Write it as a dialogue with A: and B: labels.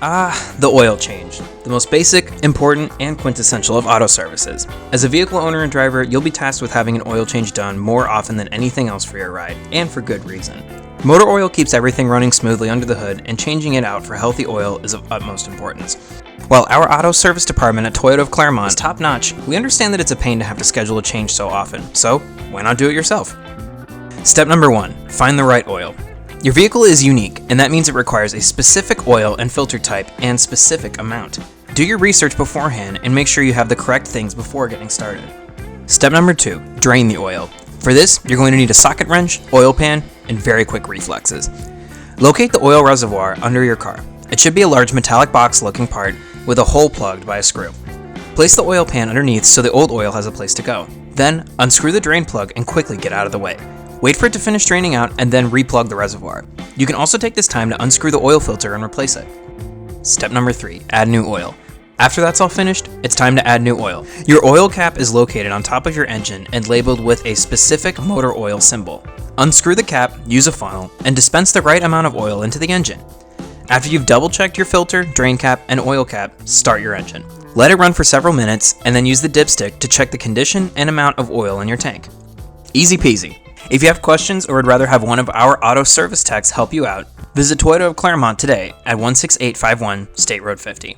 A: The oil change. The most basic, important, and quintessential of auto services. As a vehicle owner and driver, you'll be tasked with having an oil change done more often than anything else for your ride, and for good reason. Motor oil keeps everything running smoothly under the hood, and changing it out for healthy oil is of utmost importance. While our auto service department at Toyota of Clermont is top-notch, we understand that it's a pain to have to schedule a change so often, so why not do it yourself? Step number 1, find the right oil. Your vehicle is unique, and that means it requires a specific oil and filter type and specific amount. Do your research beforehand and make sure you have the correct things before getting started. Step number 2, drain the oil. For this, you're going to need a socket wrench, oil pan, and very quick reflexes. Locate the oil reservoir under your car. It should be a large metallic box-looking part with a hole plugged by a screw. Place the oil pan underneath so the old oil has a place to go. Then, unscrew the drain plug and quickly get out of the way. Wait for it to finish draining out and then replug the reservoir. You can also take this time to unscrew the oil filter and replace it. Step number 3, add new oil. After that's all finished, it's time to add new oil. Your oil cap is located on top of your engine and labeled with a specific motor oil symbol. Unscrew the cap, use a funnel, and dispense the right amount of oil into the engine. After you've double-checked your filter, drain cap, and oil cap, start your engine. Let it run for several minutes, and then use the dipstick to check the condition and amount of oil in your tank. Easy peasy. If you have questions or would rather have one of our auto service techs help you out, visit Toyota of Clermont today at 16851 State Road 50.